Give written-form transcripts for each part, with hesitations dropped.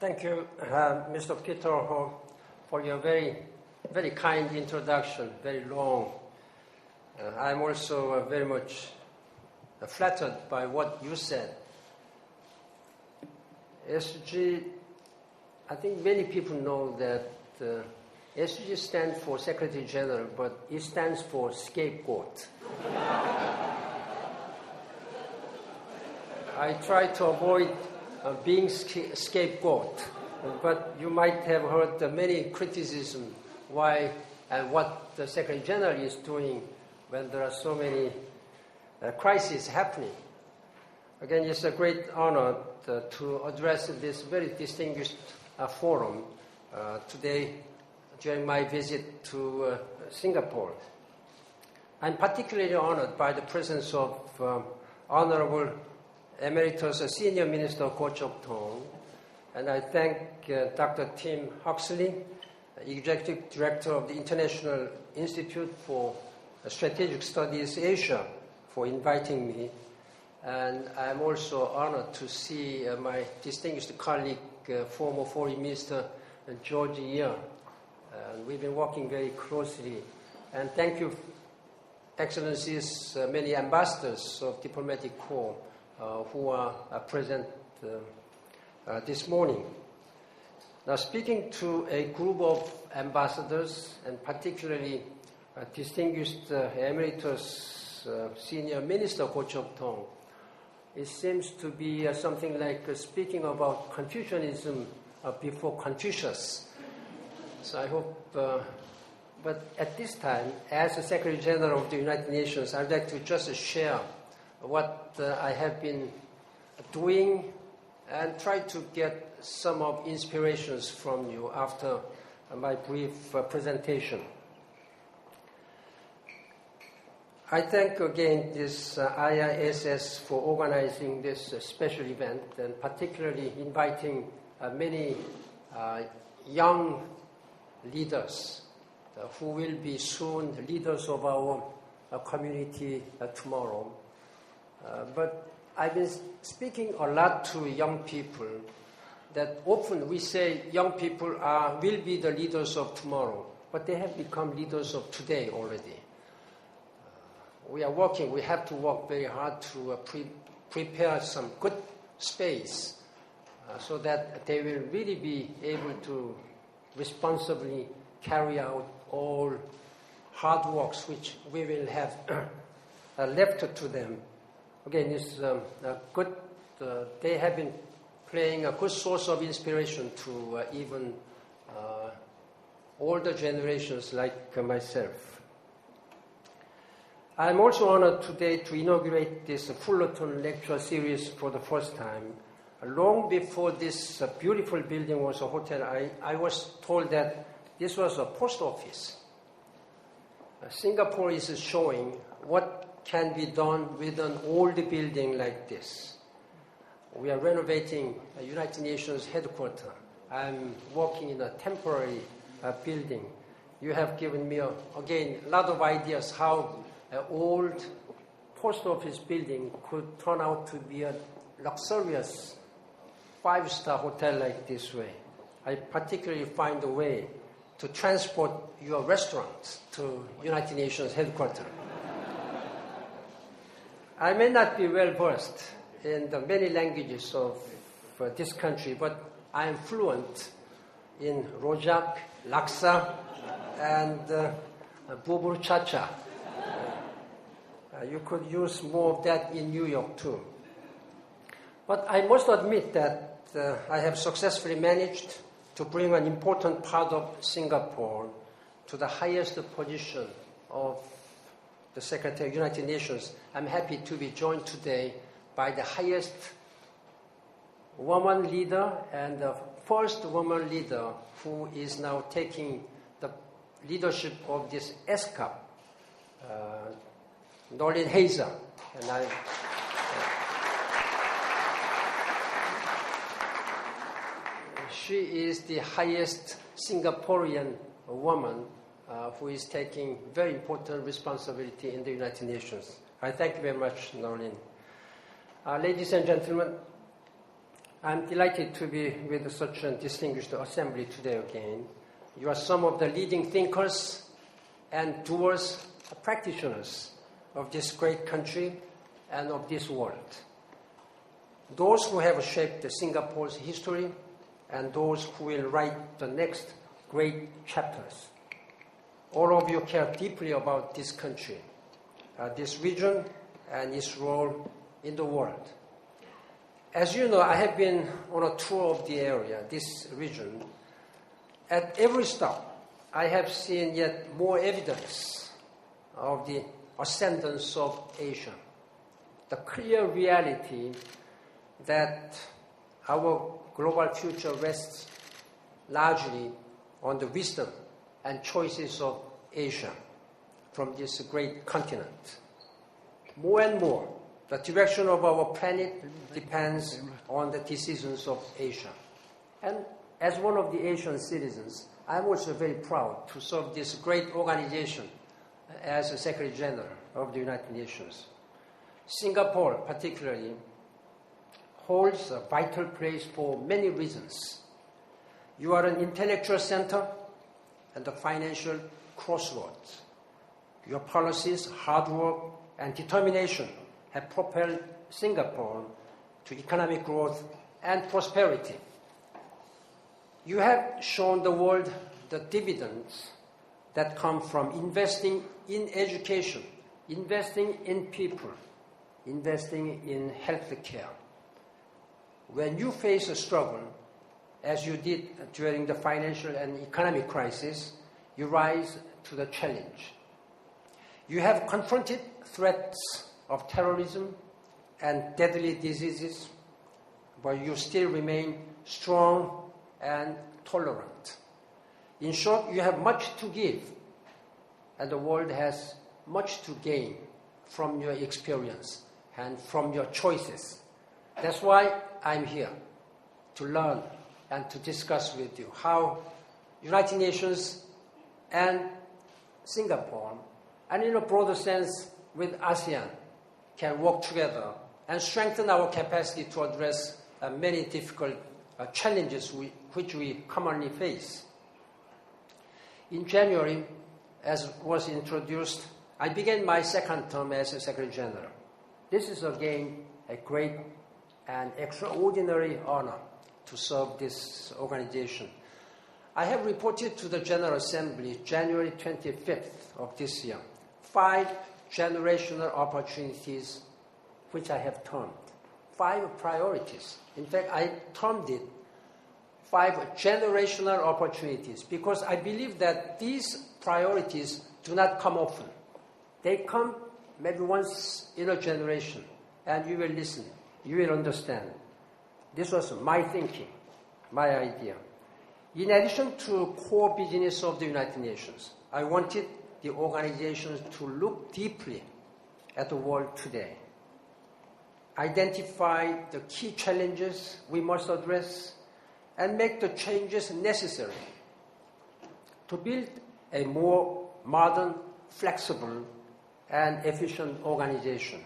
Thank you, Mr. Peter, for your very, very kind introduction, very long. I'm also very much flattered by what you said. SG, I think many people know that SG stands for Secretary General, but it stands for scapegoat. I try to avoid being scapegoat, but you might have heard many criticism why and what the Secretary General is doing when there are so many crises happening. Again, it's a great honor to address this very distinguished forum today during my visit to Singapore. I'm particularly honored by the presence of Honorable Emeritus Senior Minister Goh Chok-tong, and I thank Dr. Tim Huxley, Executive Director of the International Institute for Strategic Studies Asia, for inviting me. And I'm also honored to see my distinguished colleague, former Foreign Minister George Year. We've been working very closely. And thank you, Excellencies, many ambassadors of diplomatic corps who are present this morning. Now, speaking to a group of ambassadors, and particularly distinguished Emeritus Senior Minister Goh Chok-tong, it seems to be something like speaking about Confucianism before Confucius. So I hope, but at this time, as the Secretary General of the United Nations, I'd like to just share what I have been doing and try to get some of inspirations from you after my brief presentation. I thank again this IISS for organizing this special event and particularly inviting many young leaders who will be soon leaders of our community tomorrow. But I've been speaking a lot to young people that often we say young people will be the leaders of tomorrow, but they have become leaders of today already. We are working, we have to work very hard to prepare some good space so that they will really be able to responsibly carry out all hard works which we will have left to them. Again, it's good. They have been playing a good source of inspiration to even older generations like myself. I'm also honored today to inaugurate this Fullerton Lecture series for the first time. Long before this beautiful building was a hotel, I was told that this was a post office. Singapore is showing what can be done with an old building like this. We are renovating a United Nations headquarters. I'm working in a temporary building. You have given me, again, a lot of ideas how an old post office building could turn out to be a luxurious 5-star hotel like this way. I particularly find a way to transport your restaurants to United Nations headquarters. I may not be well versed in the many languages of this country, but I am fluent in Rojak, Laksa, and Bubur Cha-Cha. You could use more of that in New York too. But I must admit that I have successfully managed to bring an important part of Singapore to the highest position of the Secretary of the United Nations. I'm happy to be joined today by the highest woman leader and the first woman leader who is now taking the leadership of this ESCAP, Noeleen Heyzer. And she is the highest Singaporean woman who is taking very important responsibility in the United Nations. I thank you very much, Noeleen. Ladies and gentlemen, I'm delighted to be with such a distinguished assembly today again. You are some of the leading thinkers and doers, practitioners of this great country and of this world. Those who have shaped Singapore's history and those who will write the next great chapters. All of you care deeply about this country, this region, and its role in the world. As you know, I have been on a tour of the area, this region. At every stop, I have seen yet more evidence of the ascendance of Asia, the clear reality that our global future rests largely on the wisdom and choices of Asia from this great continent. More and more, the direction of our planet depends on the decisions of Asia. And as one of the Asian citizens, I'm also very proud to serve this great organization as a Secretary General of the United Nations. Singapore, particularly, holds a vital place for many reasons. You are an intellectual center and a financial crossroads. Your policies, hard work, and determination have propelled Singapore to economic growth and prosperity. You have shown the world the dividends that come from investing in education, investing in people, investing in health care. When you face a struggle, as you did during the financial and economic crisis, you rise to the challenge. You have confronted threats of terrorism and deadly diseases, but you still remain strong and tolerant. In short, you have much to give, and the world has much to gain from your experience and from your choices. That's why I'm here, to learn and to discuss with you how United Nations and Singapore, and in a broader sense with ASEAN, can work together and strengthen our capacity to address many difficult challenges which we commonly face. In January, as was introduced, I began my second term as a Secretary General. This is again a great and extraordinary honor to serve this organization. I have reported to the General Assembly January 25th of this year 5 generational opportunities which I have termed 5 priorities. In fact, I termed it 5 generational opportunities because I believe that these priorities do not come often. They come maybe once in a generation, and you will listen, you will understand. This was my thinking, my idea. In addition to core business of the United Nations, I wanted the organization to look deeply at the world today, identify the key challenges we must address, and make the changes necessary to build a more modern, flexible, and efficient organization.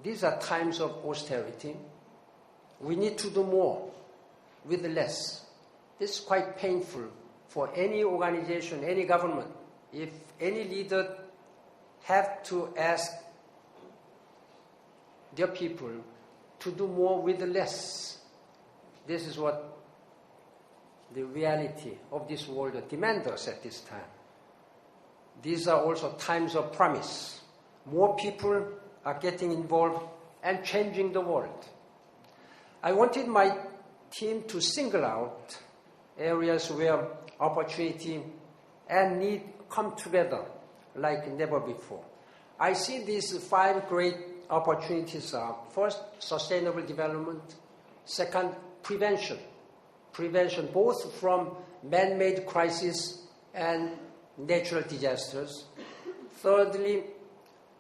These are times of austerity. We need to do more with less. This is quite painful for any organization, any government. If any leader have to ask their people to do more with less, this is what the reality of this world demands us at this time. These are also times of promise. More people are getting involved and changing the world. I wanted my team to single out areas where opportunity and need come together like never before. I see these 5 great opportunities are, first, sustainable development. Second, prevention. Prevention both from man-made crises and natural disasters. Thirdly,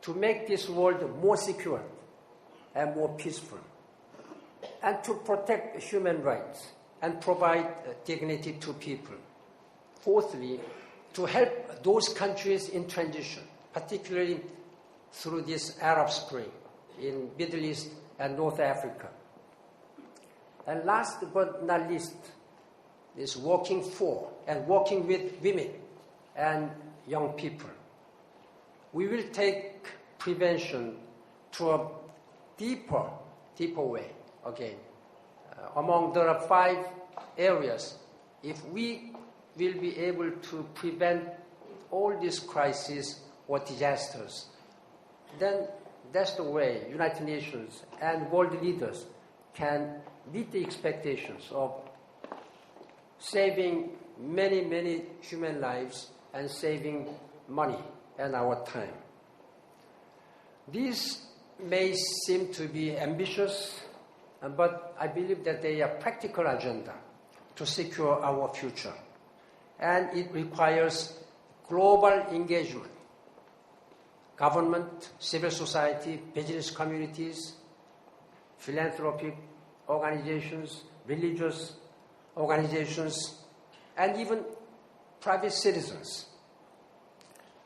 to make this world more secure and more peaceful. And to protect human rights and provide dignity to people. Fourthly, to help those countries in transition, particularly through this Arab Spring in Middle East and North Africa. And last but not least is working for and working with women and young people. We will take prevention to a deeper way again. Among the 5 areas, if we will be able to prevent all these crises or disasters, then that's the way United Nations and world leaders can meet the expectations of saving many, many human lives and saving money and our time. These may seem to be ambitious, but I believe that they are practical agenda to secure our future. And it requires global engagement. Government, civil society, business communities, philanthropic organizations, religious organizations, and even private citizens.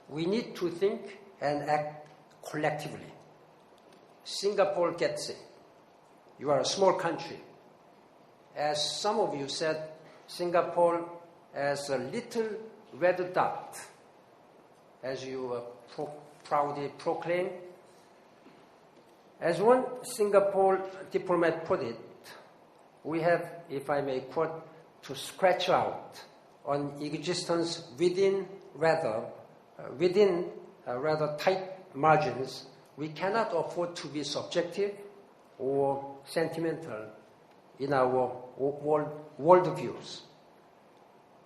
We need to think and act collectively. Singapore gets it. You are a small country. As some of you said, Singapore as a little red dot, as you proudly proclaim. As one Singapore diplomat put it, we have, if I may quote, to scratch out an existence within rather tight margins. We cannot afford to be subjective or sentimental in our world views.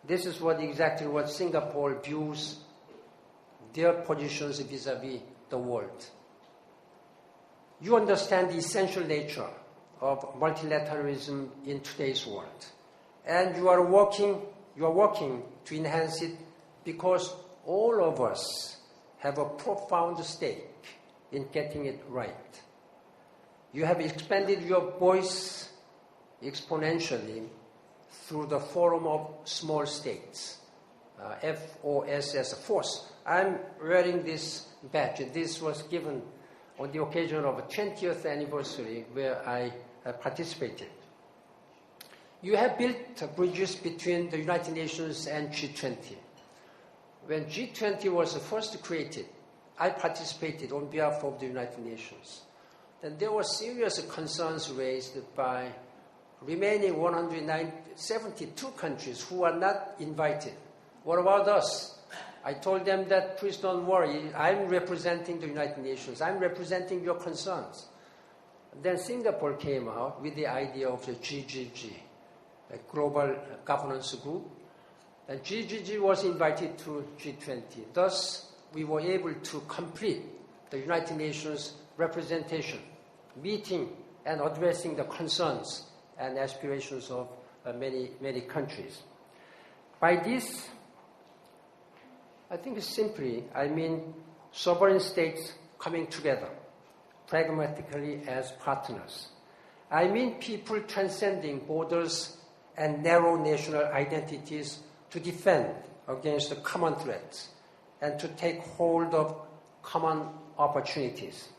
This is exactly what Singapore views their positions vis-à-vis the world. You understand the essential nature of multilateralism in today's world, and you are working to enhance it because all of us have a profound stake in getting it right. You have expanded your voice exponentially through the Forum of Small States, FOSS, Force. I'm wearing this badge. This was given on the occasion of the 20th anniversary where I participated. You have built bridges between the United Nations and G20. When G20 was first created, I participated on behalf of the United Nations. Then there were serious concerns raised by remaining 172 countries who are not invited. What about us? I told them that please don't worry, I'm representing the United Nations. I'm representing your concerns. Then Singapore came out with the idea of the GGG, a global governance group. And GGG was invited to G20. Thus, we were able to complete the United Nations representation, meeting and addressing the concerns and aspirations of many, many countries. By this, I think simply, I mean sovereign states coming together, pragmatically as partners. I mean people transcending borders and narrow national identities to defend against the common threats and to take hold of common opportunities.